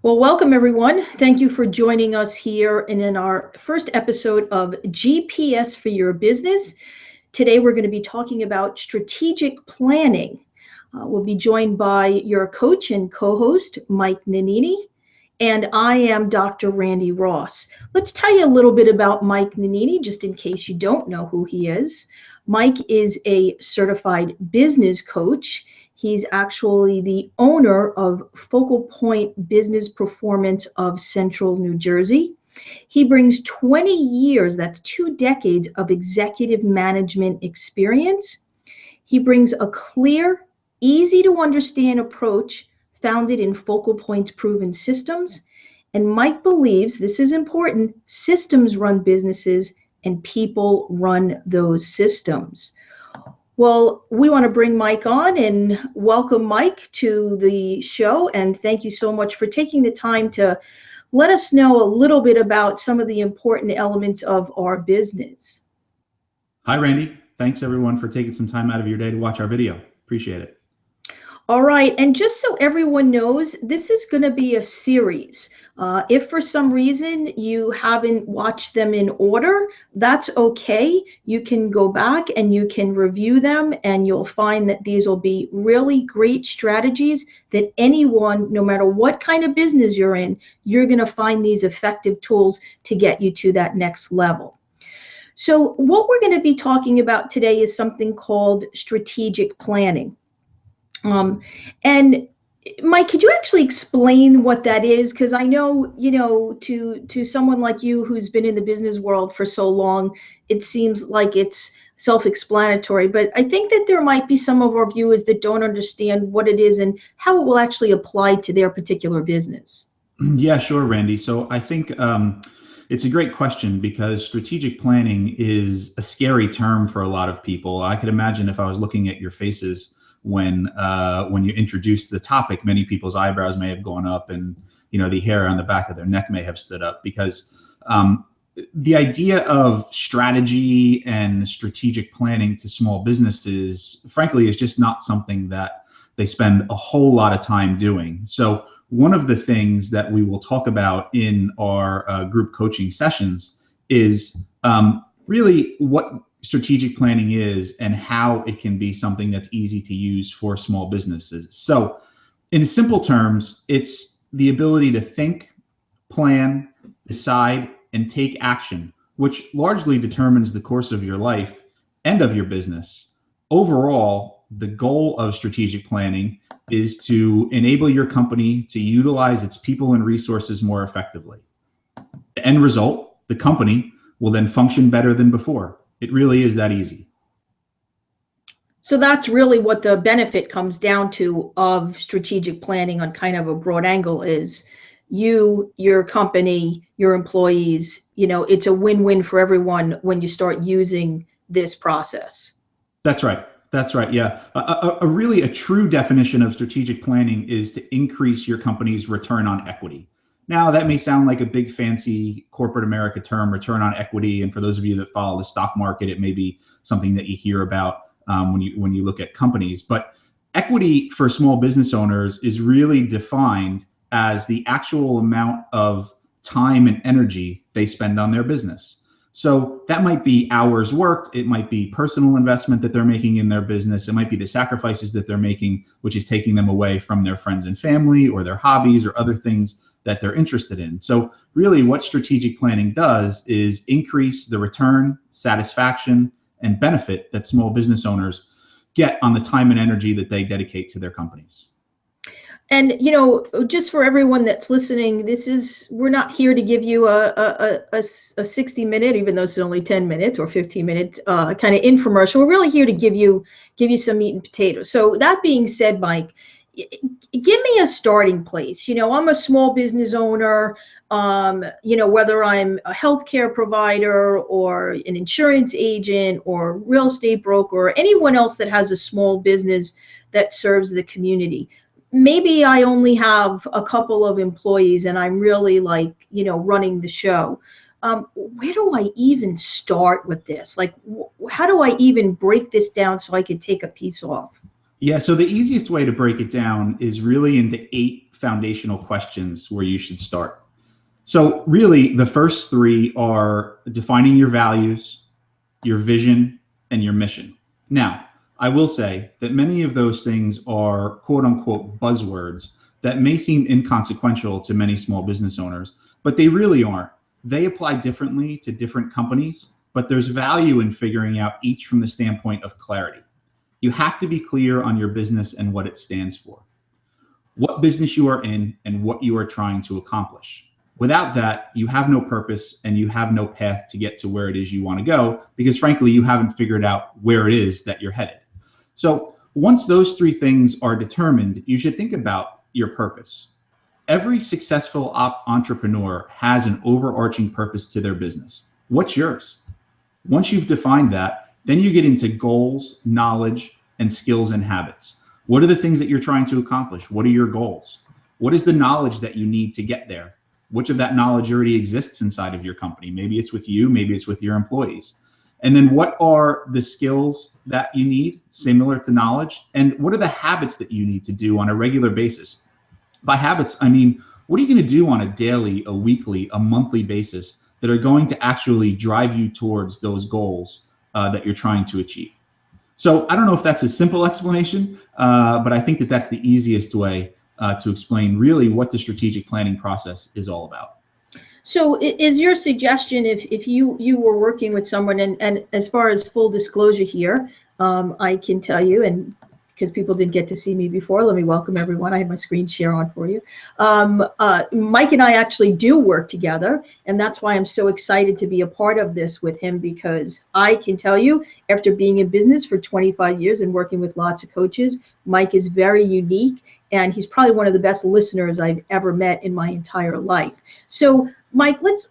Well, welcome everyone. Thank you for joining us here and in our first episode of GPS for Your Business. Today we're going to be talking about strategic planning. We'll be joined by your coach and co-host, Mike Nannini, and I am Dr. Randi Ross. Let's tell you a little bit about Mike Nannini, just in case you don't know who he is. Mike is a certified business coach. He's actually the owner of FocalPoint Business Performance of Central New Jersey. He brings 20 years, that's 2 decades of executive management experience. He brings a clear, easy to understand approach founded in FocalPoint's proven systems. And Mike believes, this is important, systems run businesses and people run those systems. Well, we want to bring Mike on and welcome Mike to the show. And thank you so much for taking the time to let us know a little bit about some of the important elements of our business. Hi, Randy. Thanks everyone for taking some time out of your day to watch our video. Appreciate it. All right, and just so everyone knows, this is going to be a series. If for some reason you haven't watched them in order, that's okay. You can go back and you can review them, and you'll find that these will be really great strategies that anyone, no matter what kind of business you're in, you're going to find these effective tools to get you to that next level. So what we're going to be talking about today is something called strategic planning. And Mike, could you actually explain what that is? Because I know, to someone like you who's been in the business world for so long, it seems like it's self-explanatory. But I think that there might be some of our viewers that don't understand what it is and how it will actually apply to their particular business. Yeah, sure, Randy. So I think it's a great question because strategic planning is a scary term for a lot of people. I could imagine if I was looking at your faces when you introduced the topic, many people's eyebrows may have gone up, and the hair on the back of their neck may have stood up, because the idea of strategy and strategic planning to small businesses, frankly, is just not something that they spend a whole lot of time doing. So one of the things that we will talk about in our group coaching sessions is really what strategic planning is and how it can be something that's easy to use for small businesses. So in simple terms, it's the ability to think, plan, decide, and take action, which largely determines the course of your life and of your business. Overall, the goal of strategic planning is to enable your company to utilize its people and resources more effectively. The end result, the company will then function better than before. It really is that easy. So that's really what the benefit comes down to of strategic planning on kind of a broad angle is you, your company, your employees, it's a win-win for everyone when you start using this process. That's right. That's right. Yeah. A true definition of strategic planning is to increase your company's return on equity. Now, that may sound like a big fancy corporate America term, return on equity. And for those of you that follow the stock market, it may be something that you hear about when you look at companies. But equity for small business owners is really defined as the actual amount of time and energy they spend on their business. So that might be hours worked. It might be personal investment that they're making in their business. It might be the sacrifices that they're making, which is taking them away from their friends and family or their hobbies or other things that they're interested in. So really what strategic planning does is increase the return, satisfaction, and benefit that small business owners get on the time and energy that they dedicate to their companies. And, just for everyone that's listening, we're not here to give you a 60-minute, even though it's only 10 minutes or 15 minutes kind of infomercial. We're really here to give you some meat and potatoes. So that being said, Mike, give me a starting place. I'm a small business owner, whether I'm a healthcare provider or an insurance agent or real estate broker or anyone else that has a small business that serves the community. Maybe I only have a couple of employees and I'm really running the show. Where do I even start with this? How do I even break this down so I could take a piece off? Yeah, so the easiest way to break it down is really into 8 foundational questions where you should start. So really, the first 3 are defining your values, your vision, and your mission. Now, I will say that many of those things are quote unquote buzzwords that may seem inconsequential to many small business owners, but they really aren't. They apply differently to different companies, but there's value in figuring out each from the standpoint of clarity. You have to be clear on your business and what it stands for, what business you are in, and what you are trying to accomplish. Without that, you have no purpose and you have no path to get to where it is you want to go, because frankly, you haven't figured out where it is that you're headed. So once those 3 things are determined, you should think about your purpose. Every successful entrepreneur has an overarching purpose to their business. What's yours? Once you've defined that, then you get into goals, knowledge, and skills and habits. What are the things that you're trying to accomplish? What are your goals? What is the knowledge that you need to get there? Which of that knowledge already exists inside of your company? Maybe it's with you, maybe it's with your employees. And then what are the skills that you need, similar to knowledge? And what are the habits that you need to do on a regular basis? By habits, I mean, what are you going to do on a daily, a weekly, a monthly basis that are going to actually drive you towards those goals that you're trying to achieve? So I don't know if that's a simple explanation, but I think that that's the easiest way to explain really what the strategic planning process is all about. So is your suggestion, if you were working with someone, and as far as full disclosure here, I can tell you, and because people didn't get to see me before, let me welcome everyone. I have my screen share on for you. Mike and I actually do work together, and that's why I'm so excited to be a part of this with him, because I can tell you, after being in business for 25 years and working with lots of coaches, Mike is very unique, and he's probably one of the best listeners I've ever met in my entire life. So Mike, let's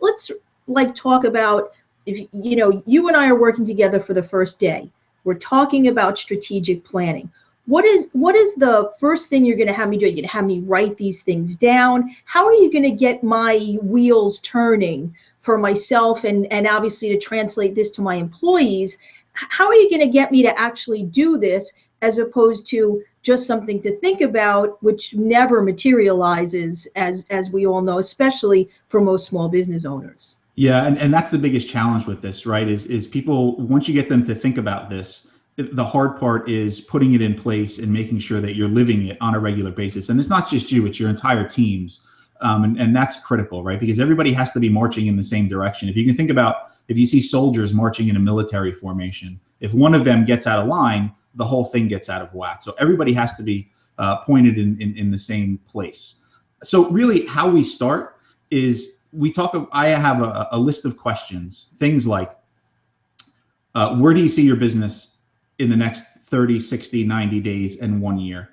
like talk about, if you and I are working together for the first day. We're talking about strategic planning. What is the first thing you're going to have me do? You're going to have me write these things down. How are you going to get my wheels turning for myself, and obviously to translate this to my employees? How are you going to get me to actually do this, as opposed to just something to think about, which never materializes, as we all know, especially for most small business owners? Yeah, and that's the biggest challenge with this, right? Is people, once you get them to think about this, the hard part is putting it in place and making sure that you're living it on a regular basis. And it's not just you, it's your entire teams. And that's critical, right? Because everybody has to be marching in the same direction. If you can think about, if you see soldiers marching in a military formation, if one of them gets out of line, the whole thing gets out of whack. So everybody has to be pointed in the same place. So really how we start is I have a list of questions, things like, where do you see your business in the next 30, 60, 90 days and 1 year?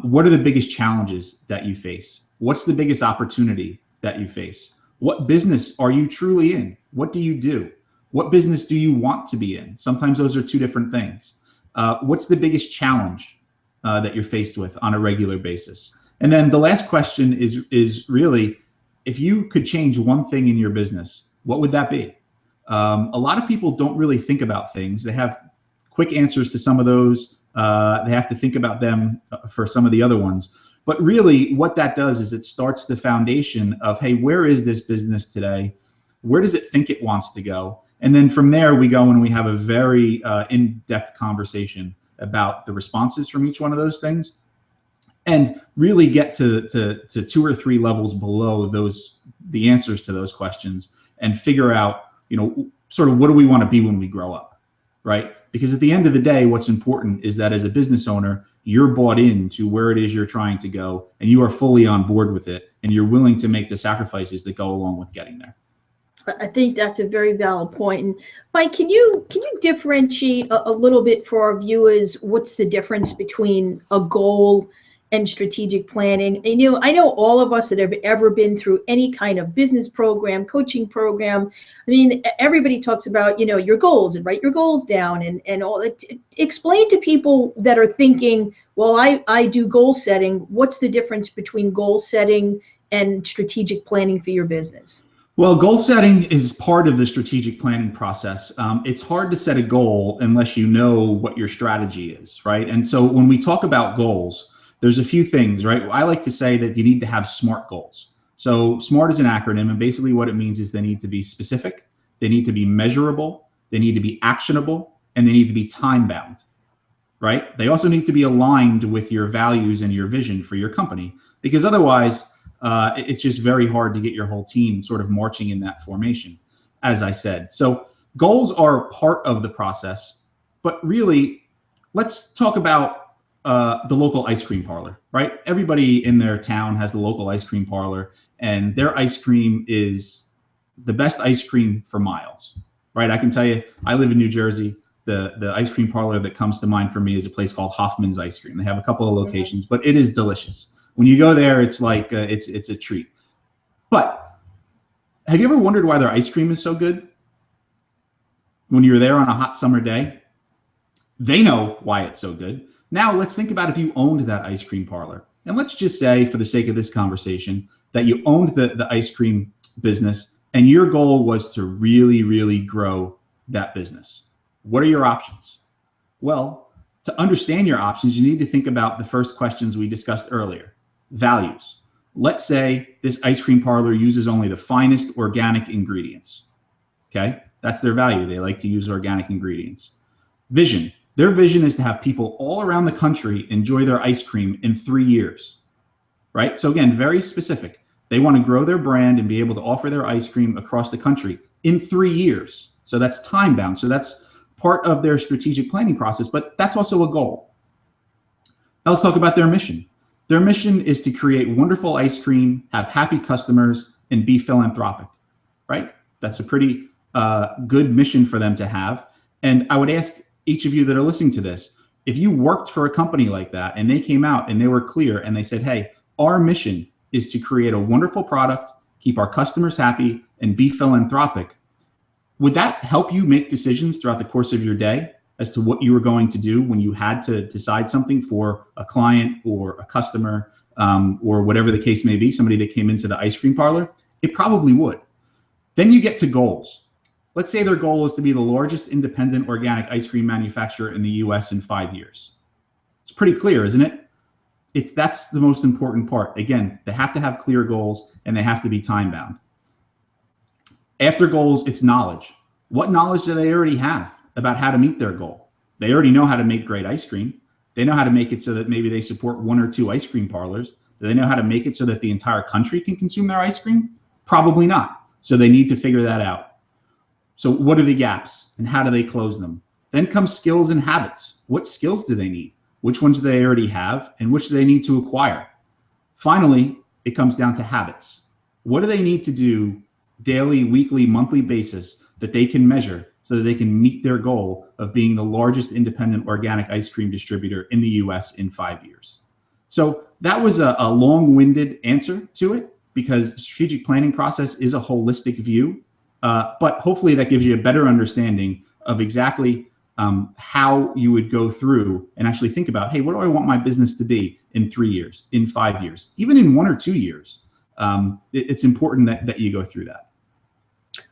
What are the biggest challenges that you face? What's the biggest opportunity that you face? What business are you truly in? What do you do? What business do you want to be in? Sometimes those are 2 different things. What's the biggest challenge that you're faced with on a regular basis? And then the last question is really, if you could change one thing in your business, what would that be? A lot of people don't really think about things. They have quick answers to some of those. They have to think about them for some of the other ones. But really what that does is it starts the foundation of, hey, where is this business today? Where does it think it wants to go? And then from there we go and we have a very in-depth conversation about the responses from each one of those things, and really get to 2 or 3 levels below the answers to those questions, and figure out, sort of what do we want to be when we grow up, right? Because at the end of the day, what's important is that as a business owner, you're bought into where it is you're trying to go, and you are fully on board with it, and you're willing to make the sacrifices that go along with getting there. I think that's a very valid point. And Mike, can you differentiate a little bit for our viewers? What's the difference between a goal and strategic planning? And I know all of us that have ever been through any kind of business program, coaching program. I mean, everybody talks about your goals and write your goals down and all that. Explain to people that are thinking, well, I do goal setting. What's the difference between goal setting and strategic planning for your business? Well, goal setting is part of the strategic planning process. It's hard to set a goal unless you know what your strategy is, right? And so when we talk about goals, there's a few things, right? I like to say that you need to have SMART goals. So SMART is an acronym, and basically what it means is they need to be specific, they need to be measurable, they need to be actionable, and they need to be time bound, right? They also need to be aligned with your values and your vision for your company, because otherwise, it's just very hard to get your whole team sort of marching in that formation, as I said. So goals are part of the process, but really, let's talk about the local ice cream parlor, right? Everybody in their town has the local ice cream parlor, and their ice cream is the best ice cream for miles, right? I can tell you, I live in New Jersey. The ice cream parlor that comes to mind for me is a place called Hoffman's Ice Cream. They have a couple of locations, but it is delicious. When you go there, it's like it's a treat. But have you ever wondered why their ice cream is so good? When you're there on a hot summer day, they know why it's so good. Now let's think about if you owned that ice cream parlor. And let's just say, for the sake of this conversation, that you owned the ice cream business and your goal was to really, really grow that business. What are your options? Well, to understand your options, you need to think about the first questions we discussed earlier. Values. Let's say this ice cream parlor uses only the finest organic ingredients. Okay, that's their value. They like to use organic ingredients. Vision. Their vision is to have people all around the country enjoy their ice cream in 3 years, right? So again, very specific. They want to grow their brand and be able to offer their ice cream across the country in 3 years. So that's time bound. So that's part of their strategic planning process, but that's also a goal. Now let's talk about their mission. Their mission is to create wonderful ice cream, have happy customers, and be philanthropic, right? That's a pretty good mission for them to have. And I would ask each of you that are listening to this, if you worked for a company like that and they came out and they were clear and they said, hey, our mission is to create a wonderful product, keep our customers happy, and be philanthropic, would that help you make decisions throughout the course of your day as to what you were going to do when you had to decide something for a client or a customer, or whatever the case may be, somebody that came into the ice cream parlor? It probably would. Then you get to goals. Let's say their goal is to be the largest independent organic ice cream manufacturer in the US in 5 years. It's pretty clear, isn't it? That's the most important part. Again, they have to have clear goals and they have to be time bound. After goals, it's knowledge. What knowledge do they already have about how to meet their goal? They already know how to make great ice cream. They know how to make it so that maybe they support 1 or 2 ice cream parlors. Do they know how to make it so that the entire country can consume their ice cream? Probably not. So they need to figure that out. So what are the gaps and how do they close them? Then comes skills and habits. What skills do they need? Which ones do they already have and which do they need to acquire? Finally, it comes down to habits. What do they need to do daily, weekly, monthly basis that they can measure so that they can meet their goal of being the largest independent organic ice cream distributor in the US in 5 years? So that was a long-winded answer to it, because strategic planning process is a holistic view, but hopefully that gives you a better understanding of exactly how you would go through and actually think about, hey, what do I want my business to be in 3 years, in 5 years, even in 1 or 2 years? It's important that you go through that.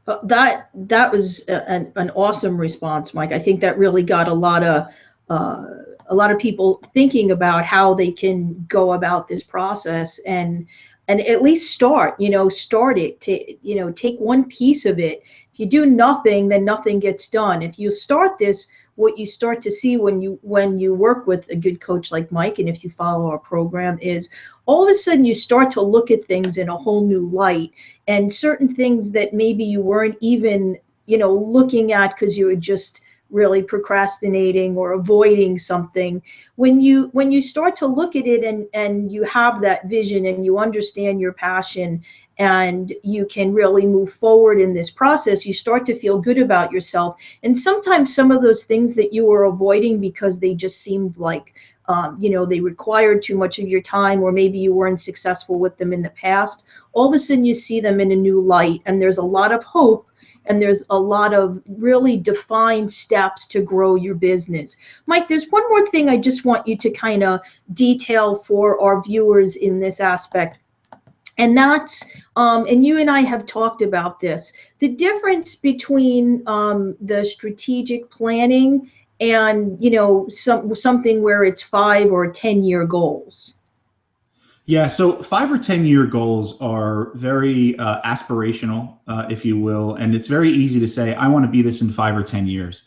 That was an awesome response, Mike. I think that really got a lot of people thinking about how they can go about this process and at least start it to, take one piece of it. If you do nothing, then nothing gets done. If you start this, what you start to see when you work with a good coach like Mike, and if you follow our program, is all of a sudden you start to look at things in a whole new light, and certain things that maybe you weren't even, looking at because you were just really procrastinating or avoiding something. When you start to look at it and you have that vision and you understand your passion and you can really move forward in this process, you start to feel good about yourself. And sometimes some of those things that you were avoiding because they just seemed like they required too much of your time, or maybe you weren't successful with them in the past, all of a sudden you see them in a new light, and there's a lot of hope and there's a lot of really defined steps to grow your business. Mike, there's one more thing I just want you to kind of detail for our viewers in this aspect. And that's, and you and I have talked about this, the difference between the strategic planning and, something where it's 5 or 10 year goals. Yeah, so 5 or 10 year goals are very aspirational, if you will, and it's very easy to say, I want to be this in 5 or 10 years,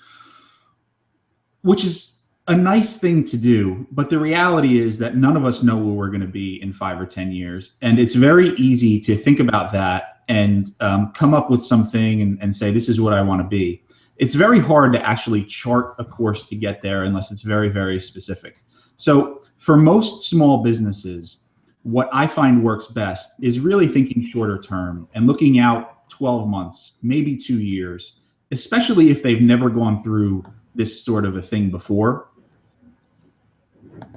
which is a nice thing to do. But the reality is that none of us know where we're going to be in 5 or 10 years. And it's very easy to think about that and come up with something and say, this is what I want to be. It's very hard to actually chart a course to get there unless it's very, very specific. So for most small businesses, what I find works best is really thinking shorter term and looking out 12 months, maybe 2 years, especially if they've never gone through this sort of a thing before.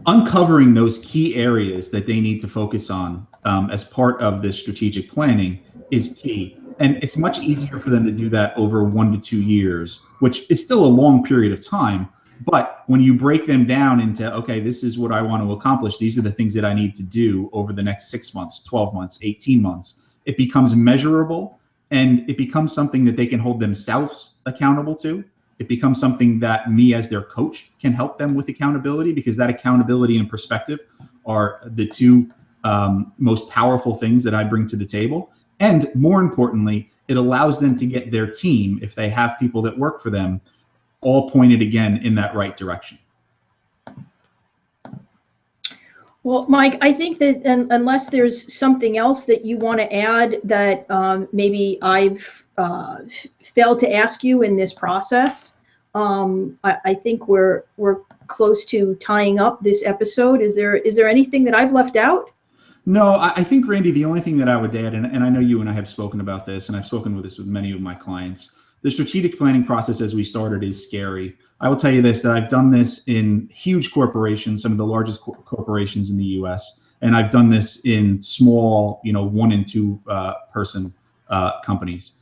Uncovering those key areas that they need to focus on as part of this strategic planning is key. And it's much easier for them to do that over 1 to 2 years, which is still a long period of time. But when you break them down into, okay, this is what I want to accomplish, these are the things that I need to do over the next 6 months, 12 months, 18 months, it becomes measurable, and it becomes something that they can hold themselves accountable to. It becomes something that me as their coach can help them with accountability, because that accountability and perspective are the two most powerful things that I bring to the table. And more importantly, it allows them to get their team, if they have people that work for them, all pointed again in that right direction. Well, Mike, I think that unless there's something else that you want to add that maybe I've failed to ask you in this process, I think we're close to tying up this episode. Is there anything that I've left out? No, I think, Randy, the only thing that I would add, and I know you and I have spoken about this, and I've spoken with this with many of my clients, the strategic planning process as we started is scary. I will tell you this, that I've done this in huge corporations, some of the largest corporations in the US, and I've done this in small, 1 and 2 person companies.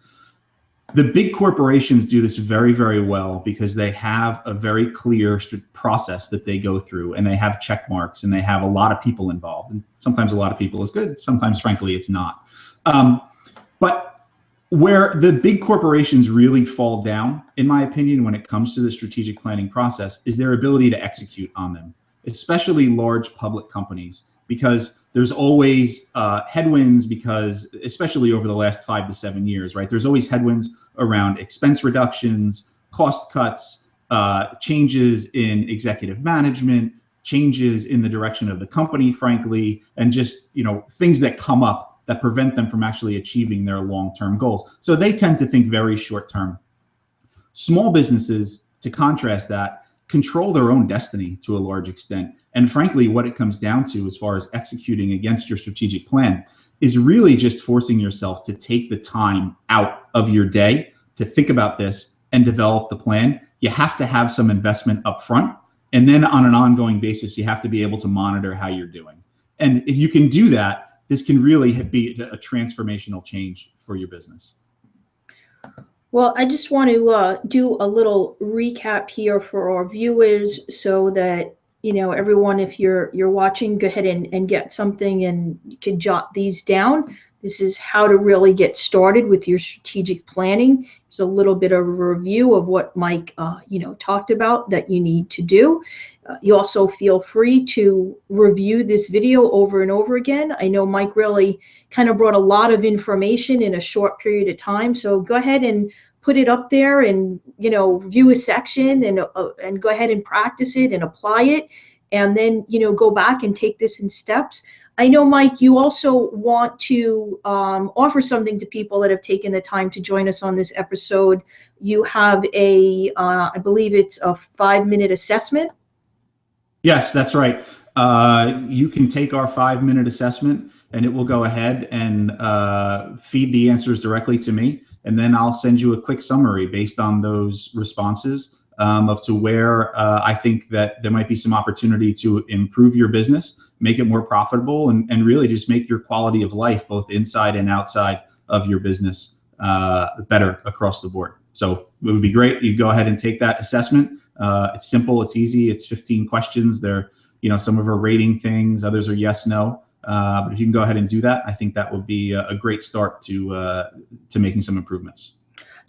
The big corporations do this very, very well because they have a very clear process that they go through, and they have check marks, and they have a lot of people involved. And sometimes a lot of people is good. Sometimes, frankly, it's not. But where the big corporations really fall down, in my opinion, when it comes to the strategic planning process, is their ability to execute on them, especially large public companies, because there's always headwinds, because especially over the last 5 to 7 years, right? There's always headwinds around expense reductions, cost cuts, changes in executive management, changes in the direction of the company, frankly, and just, things that come up that prevent them from actually achieving their long-term goals. So they tend to think very short-term. Small businesses, to contrast that, control their own destiny to a large extent. And frankly, what it comes down to as far as executing against your strategic plan is really just forcing yourself to take the time out of your day to think about this and develop the plan. You have to have some investment up front, and then on an ongoing basis, you have to be able to monitor how you're doing. And if you can do that, this can really be a transformational change for your business. Well, I just want to do a little recap here for our viewers so that, everyone, if you're watching, go ahead and get something and you can jot these down. This is how to really get started with your strategic planning. It's a little bit of a review of what Mike, talked about that you need to do. You also feel free to review this video over and over again. I know Mike really kind of brought a lot of information in a short period of time. So go ahead and put it up there and, view a section and go ahead and practice it and apply it. And then, go back and take this in steps. I know, Mike, you also want to offer something to people that have taken the time to join us on this episode. You have I believe it's a 5-minute assessment. Yes, that's right. You can take our 5-minute assessment, and it will go ahead and feed the answers directly to me. And then I'll send you a quick summary based on those responses of to where I think that there might be some opportunity to improve your business, make it more profitable, and really just make your quality of life, both inside and outside of your business, better across the board. So it would be great. You go ahead and take that assessment. It's simple, it's easy, it's 15 questions. They're, some of are rating things, others are yes, no. But if you can go ahead and do that, I think that would be a great start to making some improvements.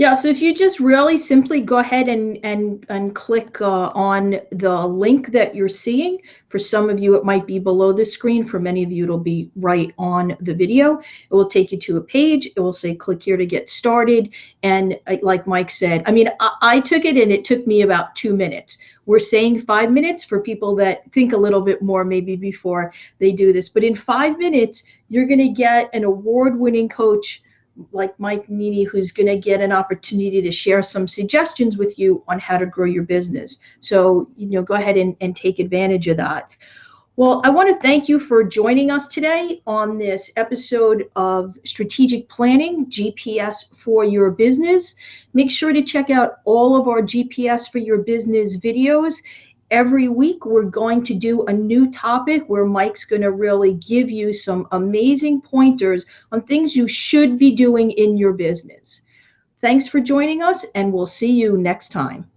Yeah, so if you just really simply go ahead and click on the link that you're seeing. For some of you, it might be below the screen. For many of you, it'll be right on the video. It will take you to a page. It will say, click here to get started. And like Mike said, I mean, I took it and it took me about 2 minutes. We're saying 5 minutes for people that think a little bit more maybe before they do this. But in 5 minutes, you're going to get an award-winning coach like Mike Nannini, who's going to get an opportunity to share some suggestions with you on how to grow your business. So, go ahead and take advantage of that. Well, I want to thank you for joining us today on this episode of Strategic Planning, GPS for Your Business. Make sure to check out all of our GPS for Your Business videos. Every week, we're going to do a new topic where Mike's going to really give you some amazing pointers on things you should be doing in your business. Thanks for joining us, and we'll see you next time.